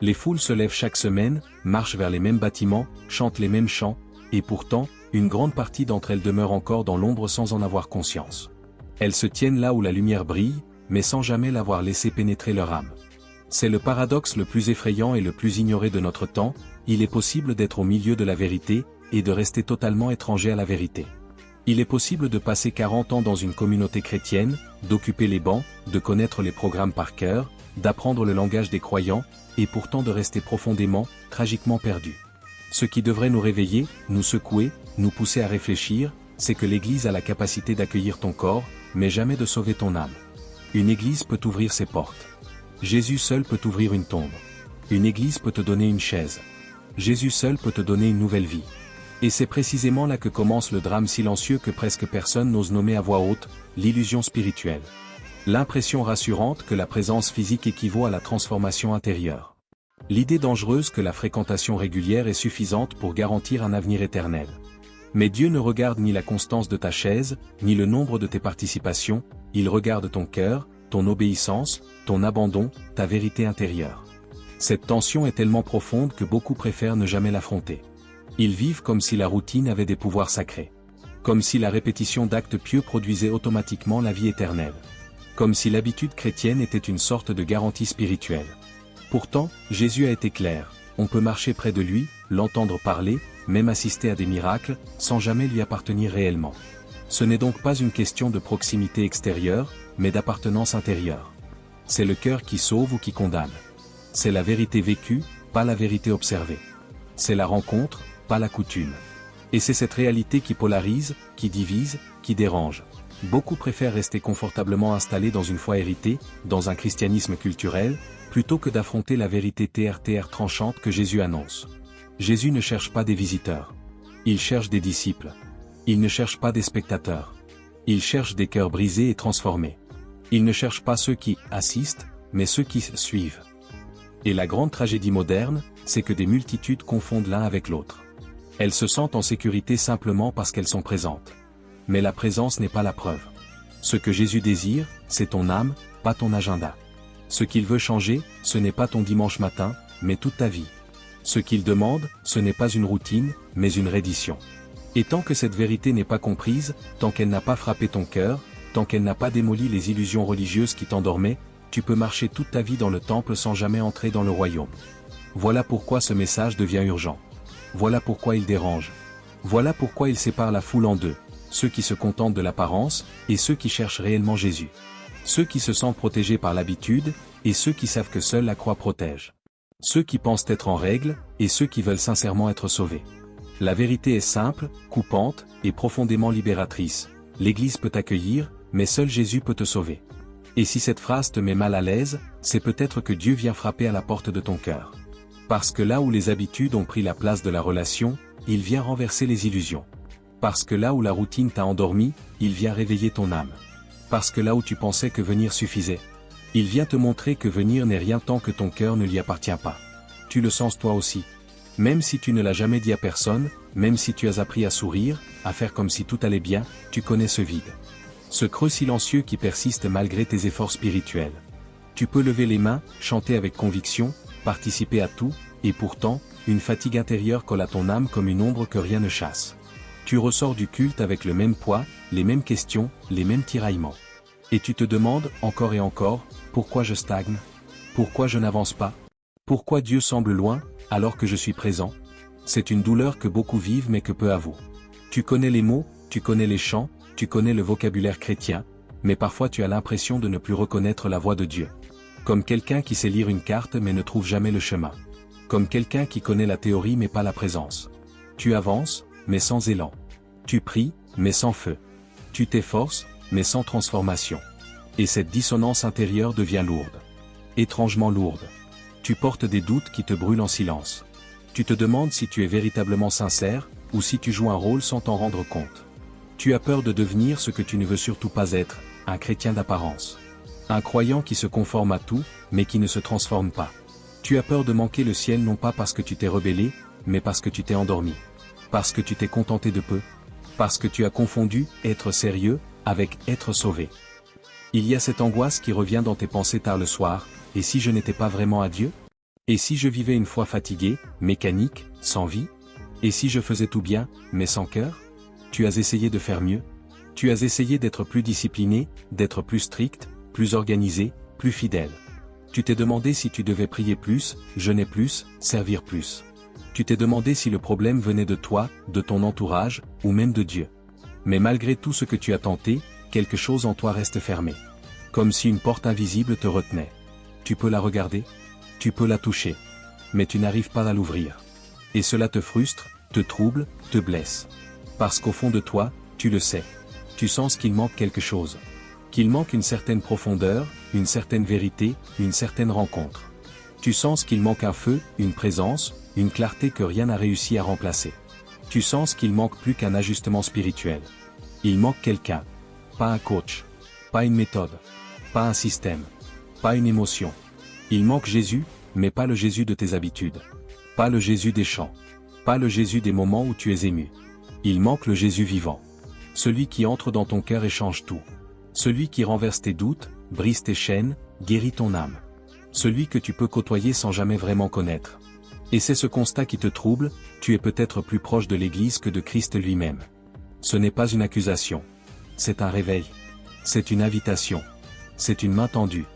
Les foules se lèvent chaque semaine, marchent vers les mêmes bâtiments, chantent les mêmes chants, et pourtant, une grande partie d'entre elles demeurent encore dans l'ombre sans en avoir conscience. Elles se tiennent là où la lumière brille, mais sans jamais l'avoir laissé pénétrer leur âme. C'est le paradoxe le plus effrayant et le plus ignoré de notre temps, il est possible d'être au milieu de la vérité, et de rester totalement étranger à la vérité. Il est possible de passer 40 ans dans une communauté chrétienne, d'occuper les bancs, de connaître les programmes par cœur, d'apprendre le langage des croyants, et pourtant de rester profondément, tragiquement perdu. Ce qui devrait nous réveiller, nous secouer, nous pousser à réfléchir, c'est que l'Église a la capacité d'accueillir ton corps, mais jamais de sauver ton âme. Une Église peut ouvrir ses portes. Jésus seul peut ouvrir une tombe. Une Église peut te donner une chaise. Jésus seul peut te donner une nouvelle vie. Et c'est précisément là que commence le drame silencieux que presque personne n'ose nommer à voix haute, l'illusion spirituelle. L'impression rassurante que la présence physique équivaut à la transformation intérieure. L'idée dangereuse que la fréquentation régulière est suffisante pour garantir un avenir éternel. Mais Dieu ne regarde ni la constance de ta chaise, ni le nombre de tes participations, il regarde ton cœur, ton obéissance, ton abandon, ta vérité intérieure. Cette tension est tellement profonde que beaucoup préfèrent ne jamais l'affronter. Ils vivent comme si la routine avait des pouvoirs sacrés. Comme si la répétition d'actes pieux produisait automatiquement la vie éternelle. Comme si l'habitude chrétienne était une sorte de garantie spirituelle. Pourtant, Jésus a été clair, on peut marcher près de lui, l'entendre parler, même assister à des miracles, sans jamais lui appartenir réellement. Ce n'est donc pas une question de proximité extérieure, mais d'appartenance intérieure. C'est le cœur qui sauve ou qui condamne. C'est la vérité vécue, pas la vérité observée. C'est la rencontre, pas la coutume. Et c'est cette réalité qui polarise, qui divise, qui dérange. Beaucoup préfèrent rester confortablement installés dans une foi héritée, dans un christianisme culturel, plutôt que d'affronter la vérité terre tranchante que Jésus annonce. Jésus ne cherche pas des visiteurs. Il cherche des disciples. Il ne cherche pas des spectateurs. Il cherche des cœurs brisés et transformés. Il ne cherche pas ceux qui assistent, mais ceux qui suivent. Et la grande tragédie moderne, c'est que des multitudes confondent l'un avec l'autre. Elles se sentent en sécurité simplement parce qu'elles sont présentes. Mais la présence n'est pas la preuve. Ce que Jésus désire, c'est ton âme, pas ton agenda. Ce qu'il veut changer, ce n'est pas ton dimanche matin, mais toute ta vie. Ce qu'il demande, ce n'est pas une routine, mais une reddition. Et tant que cette vérité n'est pas comprise, tant qu'elle n'a pas frappé ton cœur, tant qu'elle n'a pas démoli les illusions religieuses qui t'endormaient, tu peux marcher toute ta vie dans le temple sans jamais entrer dans le royaume. Voilà pourquoi ce message devient urgent. Voilà pourquoi il dérange. Voilà pourquoi il sépare la foule en deux, ceux qui se contentent de l'apparence, et ceux qui cherchent réellement Jésus. Ceux qui se sentent protégés par l'habitude, et ceux qui savent que seule la croix protège. Ceux qui pensent être en règle, et ceux qui veulent sincèrement être sauvés. La vérité est simple, coupante, et profondément libératrice. L'Église peut t'accueillir, mais seul Jésus peut te sauver. Et si cette phrase te met mal à l'aise, c'est peut-être que Dieu vient frapper à la porte de ton cœur. Parce que là où les habitudes ont pris la place de la relation, il vient renverser les illusions. Parce que là où la routine t'a endormi, il vient réveiller ton âme. Parce que là où tu pensais que venir suffisait, il vient te montrer que venir n'est rien tant que ton cœur ne lui appartient pas. Tu le sens toi aussi. Même si tu ne l'as jamais dit à personne, même si tu as appris à sourire, à faire comme si tout allait bien, tu connais ce vide. Ce creux silencieux qui persiste malgré tes efforts spirituels. Tu peux lever les mains, chanter avec conviction, participer à tout, et pourtant, une fatigue intérieure colle à ton âme comme une ombre que rien ne chasse. Tu ressors du culte avec le même poids, les mêmes questions, les mêmes tiraillements. Et tu te demandes, encore et encore, pourquoi je stagne? Pourquoi je n'avance pas? Pourquoi Dieu semble loin, alors que je suis présent? C'est une douleur que beaucoup vivent mais que peu avouent. Tu connais les mots, tu connais les chants, tu connais le vocabulaire chrétien, mais parfois tu as l'impression de ne plus reconnaître la voix de Dieu. Comme quelqu'un qui sait lire une carte mais ne trouve jamais le chemin. Comme quelqu'un qui connaît la théorie mais pas la présence. Tu avances, mais sans élan. Tu pries, mais sans feu. Tu t'efforces, mais sans transformation. Et cette dissonance intérieure devient lourde. Étrangement lourde. Tu portes des doutes qui te brûlent en silence. Tu te demandes si tu es véritablement sincère, ou si tu joues un rôle sans t'en rendre compte. Tu as peur de devenir ce que tu ne veux surtout pas être, un chrétien d'apparence. Un croyant qui se conforme à tout, mais qui ne se transforme pas. Tu as peur de manquer le ciel non pas parce que tu t'es rebellé, mais parce que tu t'es endormi. Parce que tu t'es contenté de peu. Parce que tu as confondu être sérieux avec être sauvé. Il y a cette angoisse qui revient dans tes pensées tard le soir, et si je n'étais pas vraiment à Dieu? Et si je vivais une foi fatiguée, mécanique, sans vie? Et si je faisais tout bien, mais sans cœur? Tu as essayé de faire mieux? Tu as essayé d'être plus discipliné, d'être plus strict, plus organisé, plus fidèle. Tu t'es demandé si tu devais prier plus, jeûner plus, servir plus. Tu t'es demandé si le problème venait de toi, de ton entourage, ou même de Dieu. Mais malgré tout ce que tu as tenté, quelque chose en toi reste fermé. Comme si une porte invisible te retenait. Tu peux la regarder? Tu peux la toucher. Mais tu n'arrives pas à l'ouvrir. Et cela te frustre, te trouble, te blesse. Parce qu'au fond de toi, tu le sais. Tu sens qu'il manque quelque chose. Qu'il manque une certaine profondeur, une certaine vérité, une certaine rencontre. Tu sens qu'il manque un feu, une présence, une clarté que rien n'a réussi à remplacer. Tu sens qu'il manque plus qu'un ajustement spirituel. Il manque quelqu'un. Pas un coach. Pas une méthode. Pas un système. Pas une émotion. Il manque Jésus, mais pas le Jésus de tes habitudes. Pas le Jésus des chants. Pas le Jésus des moments où tu es ému. Il manque le Jésus vivant. Celui qui entre dans ton cœur et change tout. Celui qui renverse tes doutes, brise tes chaînes, guérit ton âme. Celui que tu peux côtoyer sans jamais vraiment connaître. Et c'est ce constat qui te trouble, tu es peut-être plus proche de l'Église que de Christ lui-même. Ce n'est pas une accusation. C'est un réveil. C'est une invitation. C'est une main tendue.